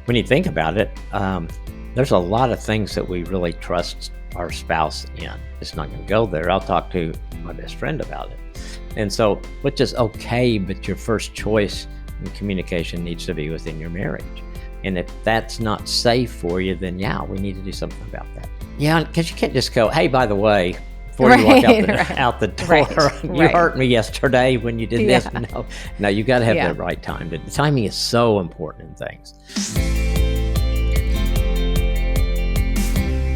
when you think about it, there's a lot of things that we really trust our spouse in. It's not going to go there. I'll talk to my best friend about it. And so, which is okay, but your first choice in communication needs to be within your marriage. And if that's not safe for you, then yeah, we need to do something about that. Yeah, because you can't just go, hey, by the way, before you walk out the door, you hurt me yesterday when you did this. No, you got to have the right time. The timing is so important in things.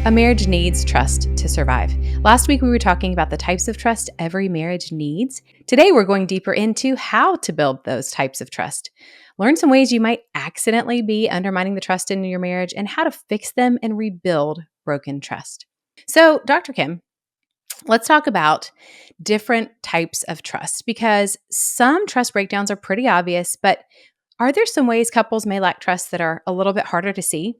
A marriage needs trust to survive. Last week, we were talking about the types of trust every marriage needs. Today, we're going deeper into how to build those types of trust. Learn some ways you might accidentally be undermining the trust in your marriage and how to fix them and rebuild broken trust. So, Dr. Kim, let's talk about different types of trust, because some trust breakdowns are pretty obvious, but are there some ways couples may lack trust that are a little bit harder to see?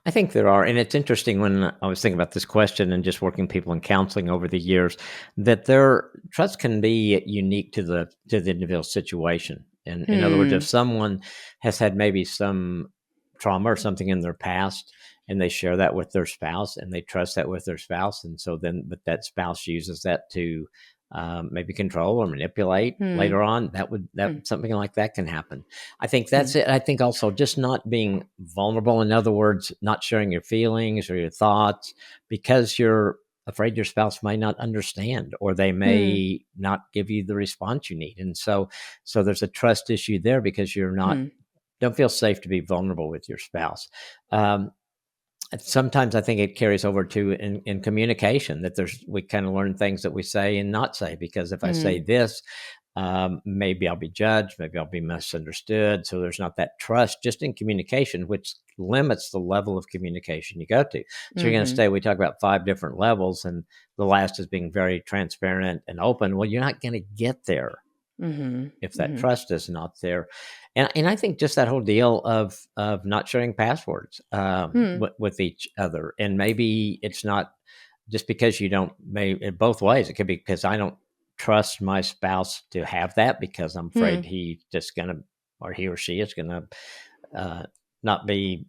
I think there are. And it's interesting when I was thinking about this question and just working people in counseling over the years, that their trust can be unique to the individual situation. And in other words, if someone has had maybe some trauma or something in their past, and they share that with their spouse and they trust that with their spouse. And so then, but that spouse uses that to maybe control or manipulate later on, something like that can happen. I think that's it. I think also just not being vulnerable. In other words, not sharing your feelings or your thoughts because you're afraid your spouse might not understand, or they may not give you the response you need. And so there's a trust issue there because you're not, don't feel safe to be vulnerable with your spouse. Sometimes I think it carries over to in communication that we kind of learn things that we say and not say, because if I say this, maybe I'll be judged, maybe I'll be misunderstood. So there's not that trust just in communication, which limits the level of communication you go to. So you're going to we talk about 5 different levels, and the last is being very transparent and open. Well, you're not going to get there if that trust is not there. And I think just that whole deal of not sharing passwords with each other. And maybe it's not just because you don't, maybe both ways. It could be because I don't trust my spouse to have that because I'm afraid he's just going to, or he or she is going to not be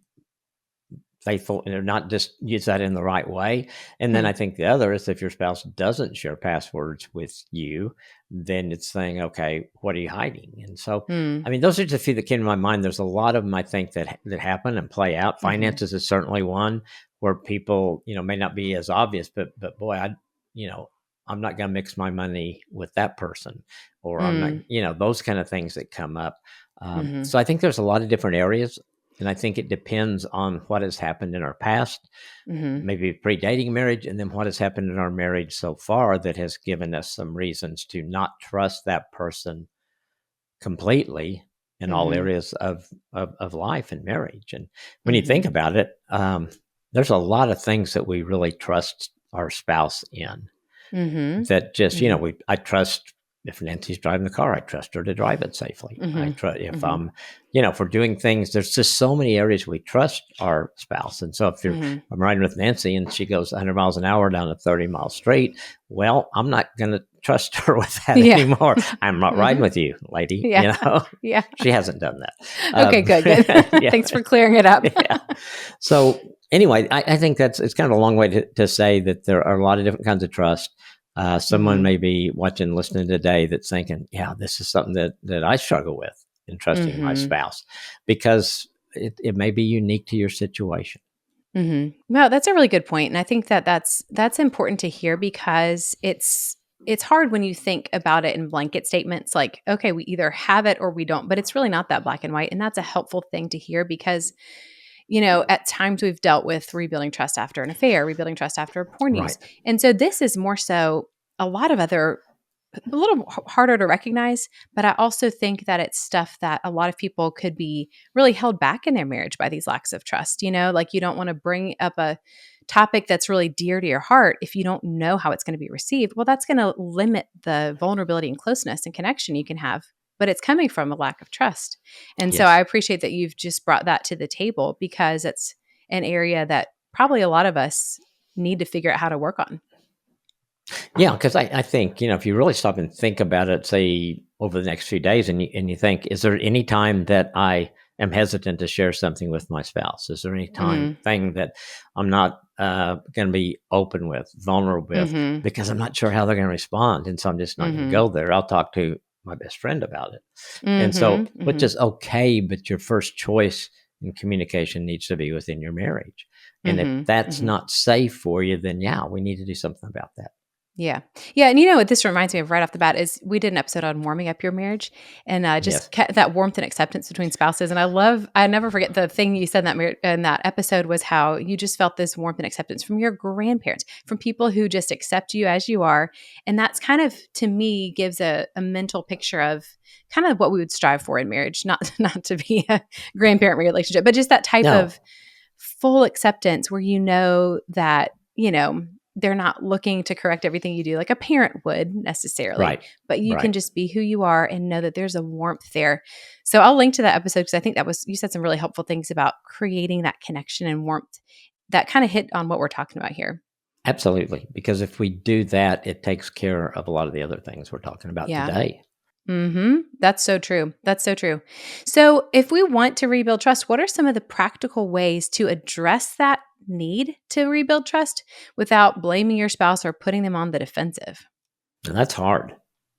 faithful and not just use that in the right way. And then I think the other is if your spouse doesn't share passwords with you, then it's saying, okay, what are you hiding? And so, I mean, those are just a few that came to my mind. There's a lot of them, I think, that happen and play out. Finances is certainly one where people, may not be as obvious, but boy, I'm not going to mix my money with that person, or I'm not, those kind of things that come up. So I think there's a lot of different areas. And I think it depends on what has happened in our past, maybe pre-dating marriage, and then what has happened in our marriage so far that has given us some reasons to not trust that person completely in all areas of life and marriage. And when you think about it, there's a lot of things that we really trust our spouse in that just, I trust. If Nancy's driving the car, I trust her to drive it safely. I trust if if we're doing things, there's just so many areas we trust our spouse. And so if I'm riding with Nancy and she goes 100 miles an hour down a 30-mile street, well, I'm not going to trust her with that anymore. I'm not riding with you, lady. She hasn't done that. Okay, good. Thanks for clearing it up. So anyway, I think it's kind of a long way to say that there are a lot of different kinds of trust. Someone may be watching, listening today that's thinking, yeah, this is something that I struggle with in trusting my spouse, because it may be unique to your situation. Well, that's a really good point. And I think that's important to hear, because it's hard when you think about it in blanket statements like, okay, we either have it or we don't, but it's really not that black and white. And that's a helpful thing to hear because at times we've dealt with rebuilding trust after an affair, rebuilding trust after porn use. Right. And so this is more so a little harder to recognize, but I also think that it's stuff that a lot of people could be really held back in their marriage by these lacks of trust. Like you don't want to bring up a topic that's really dear to your heart if you don't know how it's going to be received. Well, that's going to limit the vulnerability and closeness and connection you can have, but it's coming from a lack of trust. And so I appreciate that you've just brought that to the table, because it's an area that probably a lot of us need to figure out how to work on. Yeah, because I think, if you really stop and think about it, say over the next few days, and you think, is there any time that I am hesitant to share something with my spouse? Is there any Mhm. thing that I'm not going to be open with, vulnerable with, Mhm. because I'm not sure how they're going to respond, and so I'm just not going to Mhm. go there. I'll talk to my best friend about it, and so Mhm. which Mhm. is okay, but your first choice in communication needs to be within your marriage. And if Mhm. that's Mhm. not safe for you, then yeah, we need to do something about that. Yeah. Yeah, and you know what this reminds me of right off the bat is we did an episode on warming up your marriage and, just Yes. that warmth and acceptance between spouses, and I never forget the thing you said in that episode was how you just felt this warmth and acceptance from your grandparents, from people who just accept you as you are, and that's kind of, to me, gives a mental picture of kind of what we would strive for in marriage, not not to be a grandparent relationship, but just that type No. of full acceptance where you know that, they're not looking to correct everything you do like a parent would necessarily, Right. but you can Right. just be who you are and know that there's a warmth there. So I'll link to that episode because I think you said some really helpful things about creating that connection and warmth that kind of hit on what we're talking about here. Absolutely. Because if we do that, it takes care of a lot of the other things we're talking about Yeah. today. That's so true. That's so true. So, if we want to rebuild trust, what are some of the practical ways to address that need to rebuild trust without blaming your spouse or putting them on the defensive? And that's hard.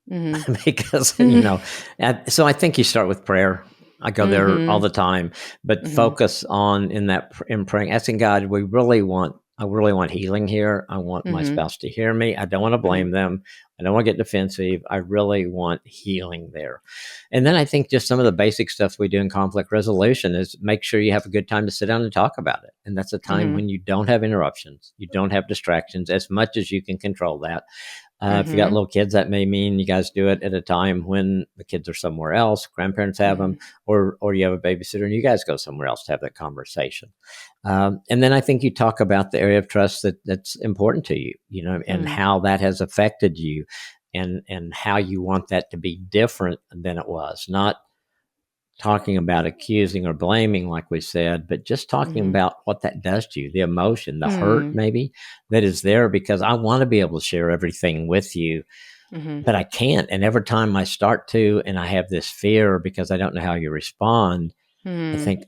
Mhm. Because, Mhm. so I think you start with prayer. I go there all Mhm. the time, but Mhm. focus on in praying, asking God, I really want healing here. I want my Mhm. spouse to hear me. I don't want to Mhm. blame them. I don't want to get defensive. I really want healing there. And then I think just some of the basic stuff we do in conflict resolution is make sure you have a good time to sit down and talk about it. And that's a time Mhm. when you don't have interruptions, you don't have distractions as much as you can control that. If you got Mhm. little kids, that may mean you guys do it at a time when the kids are somewhere else, grandparents have them, Mhm. or you have a babysitter and you guys go somewhere else to have that conversation. And then I think you talk about the area of trust that's important to you, and Mhm. how that has affected you, and how you want that to be different than it was. Not talking about accusing or blaming, like we said, but just talking Mhm. about what that does to you, the emotion, the hurt, Mhm. maybe that is there, because I want to be able to share everything with you, Mhm. but I can't. And every time I start to, and I have this fear because I don't know how you respond, I Mhm. think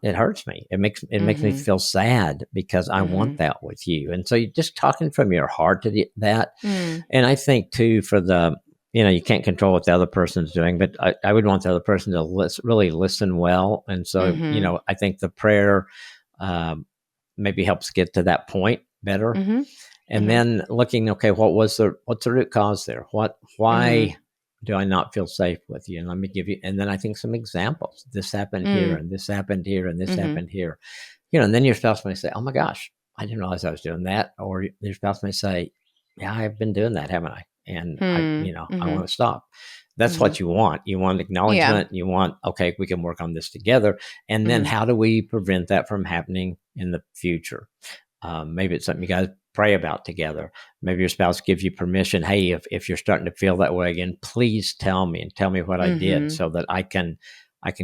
it hurts me. It makes me Mhm. feel sad because I want Mhm. that with you. And so you're just talking from your heart to that. Mhm. And I think too, you can't control what the other person's doing, but I would want the other person to really listen well. And so, Mhm. I think the prayer um, maybe helps get to that point better. Mhm. And Mhm. then looking, okay, what's the root cause there? Mhm. Why do I not feel safe with you? And let me give you, and then I think some examples. This happened here, Mhm. and this happened here, and this Mhm. happened here. And then your spouse may say, "Oh my gosh, I didn't realize I was doing that," or your spouse may say, "Yeah, I've been doing that, haven't I? And Mhm. I want Mhm. to stop." That's Mhm. what you want. You want Yeah. acknowledgement. You want, okay, we can work on this together. And then Mhm. how do we prevent that from happening in the future? Maybe it's something you guys pray about together. Maybe your spouse gives you permission. Hey, if you're starting to feel that way again, please tell me and tell me what I did Mhm. so that I can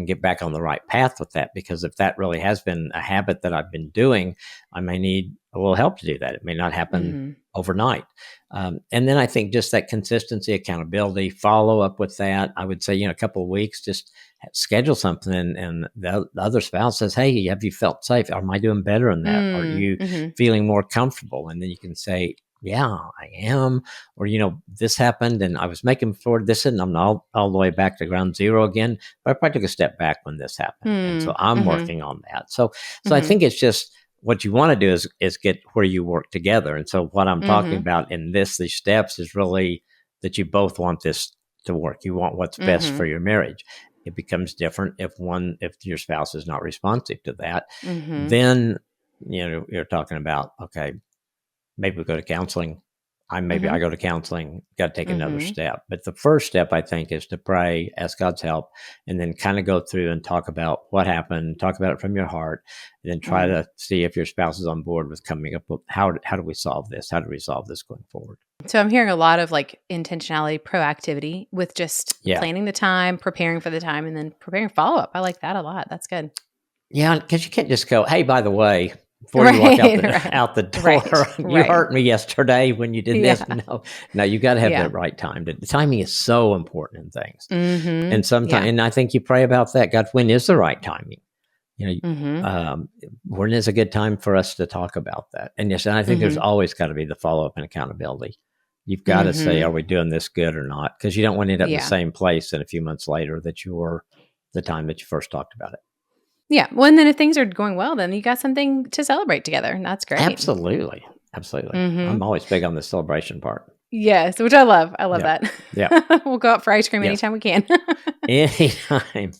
get back on the right path with that. Because if that really has been a habit that I've been doing, I may need a little help to do that. It may not happen Mhm. overnight. And then I think just that consistency, accountability, follow up with that. I would say, a couple of weeks, just schedule something, and the other spouse says, "Hey, have you felt safe? Am I doing better in that? Are Mm. you Mhm. feeling more comfortable?" And then you can say, "Yeah, I am." Or, this happened and I was making forward this, and I'm all the way back to ground zero again. But I probably took a step back when this happened. And so Mm. I'm Mhm. working on that. So I Mhm. think it's just what you want to do is get where you work together. And so what I'm talking Mhm. about in these steps is really that you both want this to work. You want what's best for Mhm. your marriage. It becomes different if your spouse is not responsive to that. Mhm. Then you're talking about, okay, maybe we go to counseling. Maybe I Mhm. go to counseling, got to take another Mhm. step. But the first step, I think, is to pray, ask God's help, and then kind of go through and talk about what happened, talk about it from your heart, and then try Mhm. to see if your spouse is on board with coming up with how do we solve this? How do we solve this going forward? So I'm hearing a lot of like intentionality, proactivity with just Yeah. planning the time, preparing for the time, and then preparing follow up. I like that a lot. That's good. Yeah, because you can't just go, "Hey, by the way." before you walk out Right. out the door. Right. You Right. hurt me yesterday when you did this. Yeah. No, you got to have Yeah. that right time. The timing is so important in things. And sometimes, Yeah. and I think you pray about that. God, when is the right timing? You know, Mhm. when is a good time for us to talk about that? And yes, and I think there's Mhm. always got to be the follow up and accountability. You've got to say, are Mhm. we doing this good or not? Because you don't want to end up in the Yeah. same place in a few months later that you were the time that you first talked about it. Yeah. Well, and then if things are going well, then you got something to celebrate together, and that's great. Absolutely. Absolutely. I'm Mhm. always big on the celebration part. Yes, which I love. I love Yep. that. Yep. We'll go out for ice cream Yes. anytime we can. Anytime.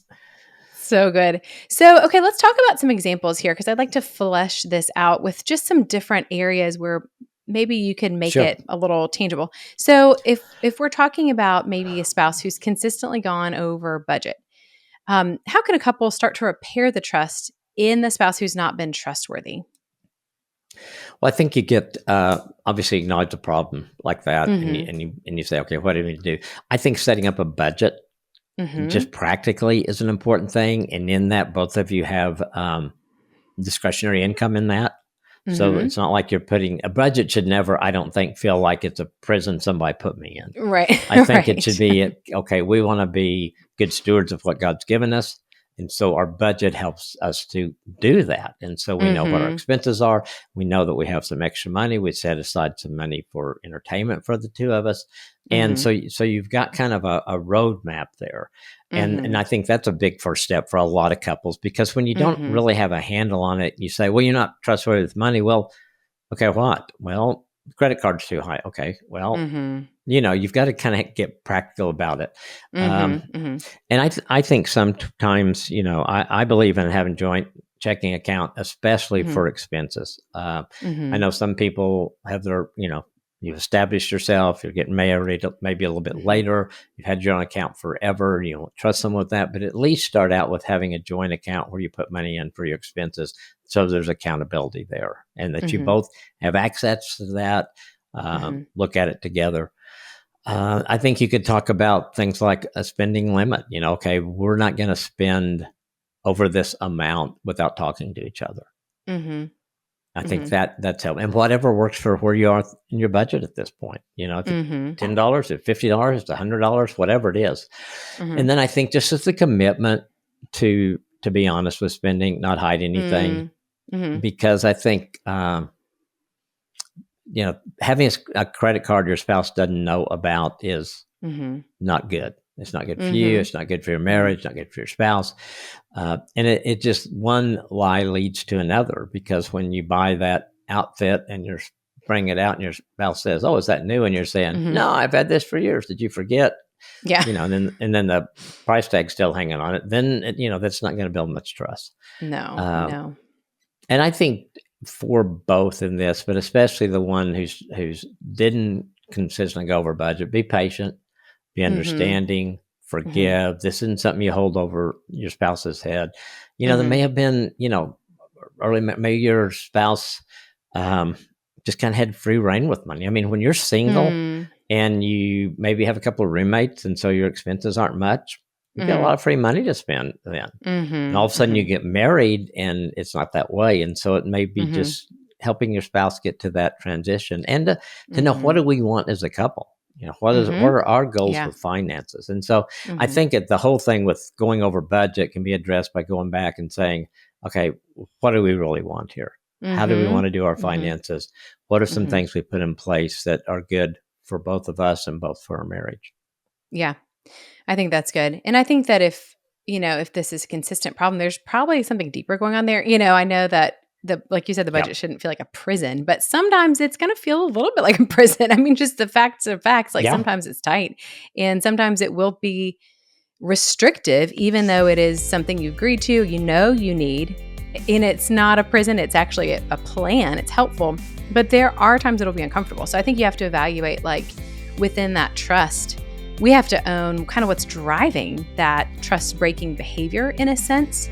So good. So, okay, let's talk about some examples here because I'd like to flesh this out with just some different areas where maybe you can make Sure. it a little tangible. So, if we're talking about maybe a spouse who's consistently gone over budget, how can a couple start to repair the trust in the spouse who's not been trustworthy? Well, I think you get obviously acknowledge the problem like that, and Mhm. you say, okay, what do we need to do? I think setting up a budget Mhm. just practically is an important thing, and in that, both of you have discretionary income in that. So Mhm. it's not like you're putting a budget should never, I don't think, feel like it's a prison somebody put me in. Right. I think it should Right. be okay. We want to be good stewards of what God's given us, and so our budget helps us to do that. And so we know what our Mhm. expenses are. We know that we have some extra money. We set aside some money for entertainment for the two of us, and Mhm. so you've got kind of a roadmap there. And Mhm. I think that's a big first step for a lot of couples because when you don't Mhm. really have a handle on it, you say, "Well, you're not trustworthy with money." Well, okay, what? Well, the credit card's too high. Okay, well, Mhm. you've got to kind of get practical about it. Um, Mhm. Mhm. and I think sometimes, I believe in having joint checking account, especially Mhm. for expenses. I Mhm. know some people have their, you've established yourself, you're getting married maybe a little bit Mhm. later, you've had your own account forever, you don't trust someone with that, but at least start out with having a joint account where you put money in for your expenses. So there's accountability there and that you Mhm. both have access to that, Mhm. look at it together. I think you could talk about things like a spending limit. Okay, we're not going to spend over this amount without talking to each other. Mhm. I think Mhm. that's helpful, and whatever works for where you are in your budget at this point. If it's Mhm. $10, if $50, it's $100, whatever it is. And Mhm. then I think just as the commitment to be honest with spending, not hide anything, Mm. Mhm. because I think having a credit card your spouse doesn't know about is Mhm. not good. It's not good for you. Mhm. It's not good for your Mhm. marriage. Not good for your spouse. And it just one lie leads to another because when you buy that outfit and you're bringing it out and your spouse says, "Oh, is that new?" and you're saying, Mhm. "No, I've had this for years. Did you forget?" Yeah. And then the price tag's still hanging on it. Then that's not going to build much trust. No. Um, No. and I think for both in this, but especially the one who's didn't consistently go over budget, be patient, be Mhm. understanding, Mhm. forgive. This isn't something you hold over your spouse's head. There may Mhm. have been, early, maybe your spouse um, just kind of had free reign with money. I mean, when you're single Mm. and you maybe have a couple of roommates and so your expenses aren't much, you've got a Mhm. lot of free money to spend then. And all Mhm. of a sudden you Mhm. get married and it's not that way. And so it may be Mhm. just helping your spouse get to that transition and to know what Mhm. do we want as a couple? What Mhm. are our goals Yeah. with finances? And so I Mhm. think the whole thing with going over budget can be addressed by going back and saying, okay, what do we really want here? How do we want Mhm. to do our Mhm. finances? What are some Mhm. things we put in place that are good for both of us and both for our marriage? Yeah. I think that's good. And I think that if this is a consistent problem, there's probably something deeper going on there. I know that like you said, the Yeah. budget shouldn't feel like a prison, but sometimes it's going to feel a little bit like a prison. I mean, just the facts are facts. Like Yeah. sometimes it's tight and sometimes it will be restrictive, even though it is something you agreed to, you need. And it's not a prison, it's actually a plan. It's helpful. But there are times it'll be uncomfortable. So I think you have to evaluate, like, within that trust, we have to own kind of what's driving that trust breaking behavior in a sense.